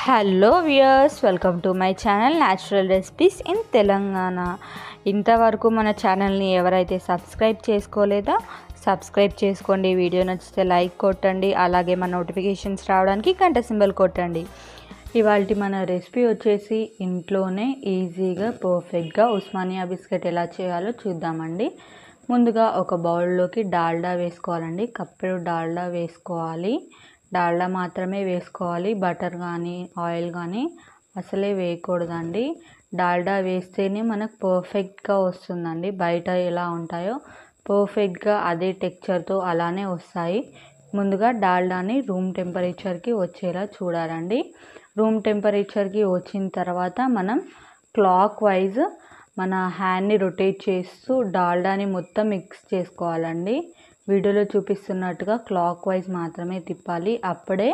Hello viewers, welcome to my channel natural recipes in Telangana. ఇంతవరకు మన ఛానల్ని ఎవరైతే సబ్స్క్రైబ్ చేసుకోలేదో సబ్స్క్రైబ్ చేసుకోండి. వీడియో నచ్చితే లైక్ కొట్టండి, అలాగే మన నోటిఫికేషన్స్ రావడానికి గంట సింబల్ కొట్టండి. ఇవాళ మన రెసిపీ వచ్చేసి ఇంట్లోనే ఈజీగా పర్ఫెక్ట్గా ఉస్మానియా బిస్కెట్ ఎలా చేయాలో చూద్దామండి. ముందుగా ఒక బౌల్లోకి డాల్డా వేసుకోవాలండి. కప్పెడు డాల్డా వేసుకోవాలి. డాల్డా మాత్రమే వేసుకోవాలి, బటర్ కానీ ఆయిల్ కానీ అసలే వేయకూడదండి. డాల్డా వేస్తేనే మనకు పర్ఫెక్ట్గా వస్తుందండి. బయట ఎలా ఉంటాయో పర్ఫెక్ట్గా అదే టెక్స్చర్తో అలానే వస్తాయి. ముందుగా డాల్డాని రూమ్ టెంపరేచర్కి వచ్చేలా చూడాలండి. రూమ్ టెంపరేచర్కి వచ్చిన తర్వాత మనం క్లాక్ వైజ్ మన హ్యాండ్ని రొటేట్ చేస్తూ డాల్డాని మొత్తం మిక్స్ చేసుకోవాలండి. వీడియోలో చూపిస్తున్నట్టుగా క్లాక్ వైజ్ మాత్రమే తిప్పాలి. అప్పుడే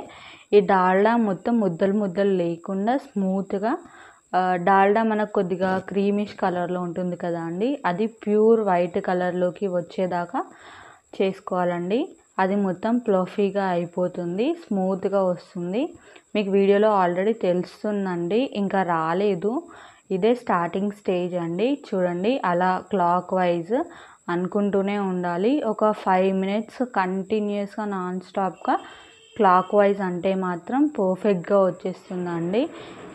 ఈ డాల్డా మొత్తం ముద్దలు ముద్దలు లేకుండా స్మూత్గా, డాల్డా మనకు కొద్దిగా క్రీమిష్ కలర్లో ఉంటుంది కదా అండి, అది ప్యూర్ వైట్ కలర్లోకి వచ్చేదాకా చేసుకోవాలండి. అది మొత్తం ఫ్లఫీగా అయిపోతుంది, స్మూత్గా వస్తుంది. మీకు వీడియోలో ఆల్రెడీ తెలుస్తుందండి, ఇంకా రాలేదు. ఇదే స్టార్టింగ్ స్టేజ్ అండి. చూడండి, అలా క్లాక్ వైజ్ అనుకుంటూనే ఉండాలి. ఒక 5 మినిట్స్ కంటిన్యూస్గా నాన్ స్టాప్గా క్లాక్ వైజ్ అంటే మాత్రం పర్ఫెక్ట్గా వచ్చేస్తుందండి.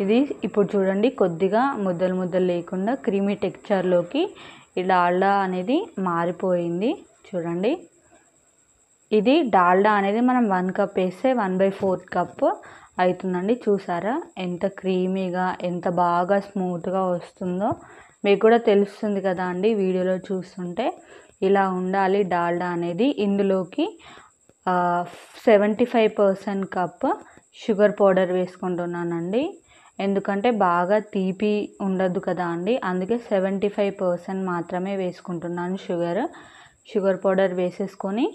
ఇది ఇప్పుడు చూడండి, కొద్దిగా ముద్దలు ముద్దలు లేకుండా క్రీమీ టెక్స్చర్లోకి ఈ డాల్డా అనేది మారిపోయింది. చూడండి, ఇది డాల్డా అనేది మనం 1 కప్ వేస్తే 1/4 కప్ అవుతుందండి. చూసారా ఎంత క్రీమీగా, ఎంత బాగా స్మూత్గా వస్తుందో మీకు కూడా తెలుస్తుంది కదా అండి వీడియోలో చూస్తుంటే. ఇలా ఉండాలి డాల్డా అనేది. ఇందులోకి 75% కప్ షుగర్ పౌడర్ వేసుకుంటున్నానండి. ఎందుకంటే బాగా తీపి ఉండదు కదా అండి, అందుకే 75% మాత్రమే వేసుకుంటున్నాను షుగర్ పౌడర్ వేసేసుకొని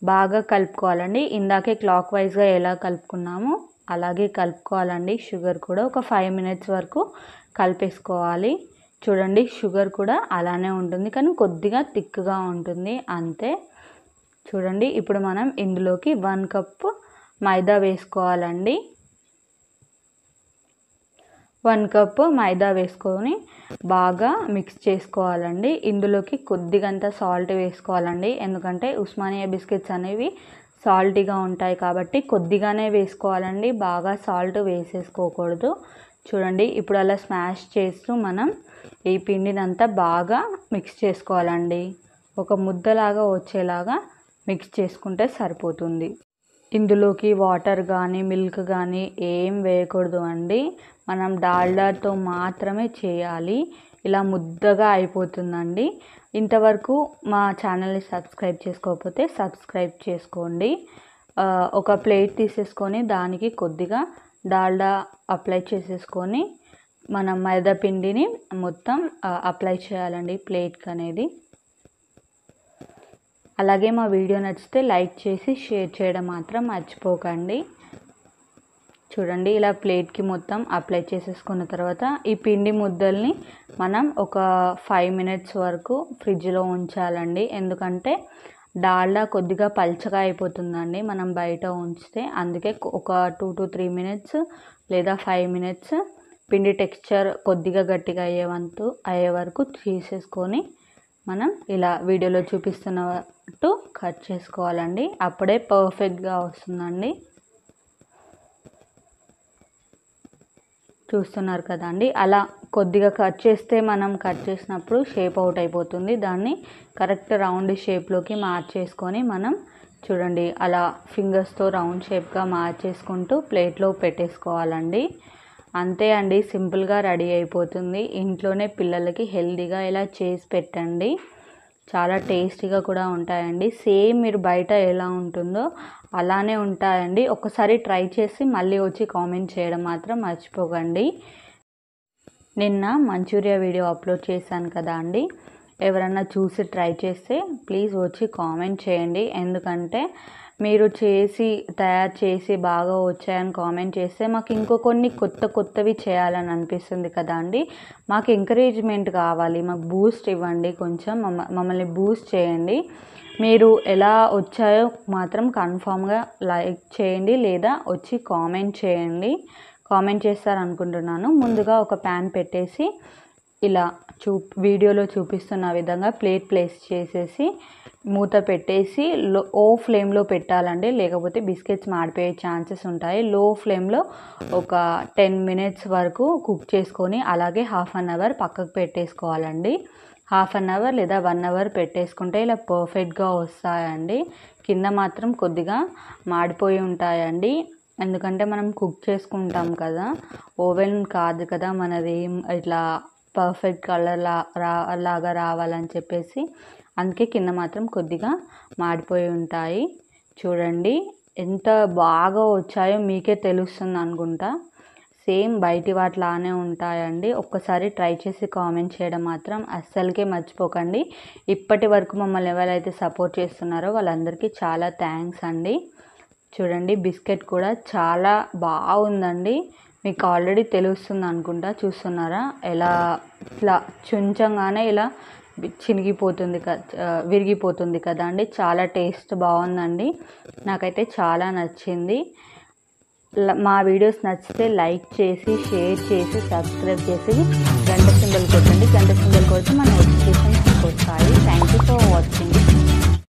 బాగా కలుపుకోవాలండి. ఇందాకే క్లాక్ వైజ్గా ఎలా కలుపుకున్నామో అలాగే కలుపుకోవాలండి. షుగర్ కూడా ఒక 5 మినిట్స్ వరకు కలిపేసుకోవాలి. చూడండి, షుగర్ కూడా అలానే ఉంటుంది, కానీ కొద్దిగా థిక్గా ఉంటుంది అంతే. చూడండి, ఇప్పుడు మనం ఇందులోకి 1 కప్ మైదా వేసుకోవాలండి. 1 కప్ మైదా వేసుకొని బాగా మిక్స్ చేసుకోవాలండి. ఇందులోకి కొద్దిగంత సాల్ట్ వేసుకోవాలండి, ఎందుకంటే ఉస్మానియా బిస్కెట్స్ అనేవి సాల్టీగా ఉంటాయి కాబట్టి కొద్దిగానే వేసుకోవాలండి, బాగా సాల్ట్ వేసేసుకోకూడదు. చూడండి, ఇప్పుడు అలా స్మాష్ చేస్తూ మనం ఈ పిండినంతా బాగా మిక్స్ చేసుకోవాలండి. ఒక ముద్దలాగా వచ్చేలాగా మిక్స్ చేసుకుంటే సరిపోతుంది. ఇందులోకి వాటర్ కానీ మిల్క్ కానీ ఏం వేయకూడదు అండి. మనం డాల్డాతో మాత్రమే చేయాలి. ఇలా ముద్దగా అయిపోతుందండి. ఇంతవరకు మా ఛానల్ని సబ్స్క్రైబ్ చేసుకోకపోతే సబ్స్క్రైబ్ చేసుకోండి. ఒక ప్లేట్ తీసేసుకొని దానికి కొద్దిగా డాల్డా అప్లై చేసేసుకొని మనం మైదా పిండిని మొత్తం అప్లై చేయాలండి ప్లేట్కి అనేది. అలాగే మా వీడియో నచ్చితే లైక్ చేసి షేర్ చేయడం మాత్రం మర్చిపోకండి. చూడండి, ఇలా ప్లేట్కి మొత్తం అప్లై చేసేసుకున్న తర్వాత ఈ పిండి ముద్దల్ని మనం ఒక 5 మినిట్స్ వరకు ఫ్రిడ్జ్లో ఉంచాలండి. ఎందుకంటే డాల్డా కొద్దిగా పల్చగా అయిపోతుందండి మనం బయట ఉంచితే. అందుకే ఒక 2 to 3 మినిట్స్ లేదా 5 మినిట్స్ పిండి టెక్స్చర్ కొద్దిగా గట్టిగా అయ్యే వరకు తీసేసుకొని మనం ఇలా వీడియోలో చూపిస్తున్నట్టు కట్ చేసుకోవాలండి. అప్పుడే పర్ఫెక్ట్గా వస్తుందండి. చూస్తున్నారు కదండి, అలా కొద్దిగా కట్ చేస్తే మనం కట్ చేసినప్పుడు షేప్ అవుట్ అయిపోతుంది. దాన్ని కరెక్ట్ రౌండ్ షేప్లోకి మార్చేసుకొని మనం చూడండి అలా ఫింగర్స్తో రౌండ్ షేప్గా మార్చేసుకుంటూ ప్లేట్లో పెట్టేసుకోవాలండి. అంతే అండి, సింపుల్గా రెడీ అయిపోతుంది. ఇంట్లోనే పిల్లలకి హెల్తీగా ఇలా చేసి పెట్టండి, చాలా టేస్టీగా కూడా ఉంటాయండి. సేమ్ మీరు బయట ఎలా ఉంటుందో అలానే ఉంటాయండి. ఒకసారి ట్రై చేసి మళ్ళీ వచ్చి కామెంట్ చేయడం మాత్రం మర్చిపోకండి. నిన్న మంచూరియా వీడియో అప్లోడ్ చేశాను కదా అండి, ఎవరన్నా చూసి ట్రై చేస్తే ప్లీజ్ వచ్చి కామెంట్ చేయండి. ఎందుకంటే మీరు తయారు చేసి బాగా వచ్చాయని కామెంట్ చేస్తే మాకు ఇంకో కొన్ని కొత్తవి చేయాలని అనిపిస్తుంది కదా అండి. మాకు ఎంకరేజ్మెంట్ కావాలి, మాకు బూస్ట్ ఇవ్వండి, కొంచెం మమ్మల్ని బూస్ట్ చేయండి. మీరు ఎలా వచ్చాయో మాత్రం కన్ఫామ్గా లైక్ చేయండి లేదా వచ్చి కామెంట్ చేయండి. కామెంట్ చేస్తారనుకుంటున్నాను. ముందుగా ఒక ప్యాన్ పెట్టేసి ఇలా వీడియోలో చూపిస్తున్న విధంగా ప్లేట్ ప్లేస్ చేసేసి మూత పెట్టేసి లో ఫ్లేమ్లో పెట్టాలండి, లేకపోతే బిస్కెట్స్ మాడిపోయే ఛాన్సెస్ ఉంటాయి. లో ఫ్లేమ్లో ఒక 10 మినిట్స్ వరకు కుక్ చేసుకొని అలాగే హాఫ్ అన్ అవర్ పక్కకు పెట్టేసుకోవాలండి. హాఫ్ అన్ అవర్ లేదా 1 అవర్ పెట్టేసుకుంటే ఇలా పర్ఫెక్ట్గా వస్తాయండి. కింద మాత్రం కొద్దిగా మాడిపోయి ఉంటాయండి, ఎందుకంటే మనం కుక్ చేసుకుంటాం కదా, ఓవెన్ కాదు కదా మనది, ఇట్లా పర్ఫెక్ట్ కలర్ లాగా రావాలని చెప్పేసి అందుకే కింద మాత్రం కొద్దిగా మాడిపోయి ఉంటాయి. చూడండి ఎంత బాగా వచ్చాయో మీకే తెలుస్తుంది అనుకుంటా. సేమ్ బయటి వాటిలానే ఉంటాయండి. ఒక్కసారి ట్రై చేసి కామెంట్ చేయడం మాత్రం అస్సలకే మర్చిపోకండి. ఇప్పటి వరకు మమ్మల్ని ఎవరైతే సపోర్ట్ చేస్తున్నారో వాళ్ళందరికీ చాలా థ్యాంక్స్ అండి. చూడండి బిస్కెట్ కూడా చాలా బాగుందండి. మీకు ఆల్రెడీ తెలుస్తుంది అనుకుంటా, చూస్తున్నారా ఎలా ఇట్లా చుంచంగానే ఇలా చినిగిపోతుంది విరిగిపోతుంది కదా అండి. చాలా టేస్ట్ బాగుందండి, నాకైతే చాలా నచ్చింది. మా వీడియోస్ నచ్చితే లైక్ చేసి షేర్ చేసి సబ్స్క్రైబ్ చేసి గంట సింబల్ కొట్టండి. గంట సింబల్ కొడితే మన నోటిఫికేషన్స్ వస్తాయి. Thank you for watching.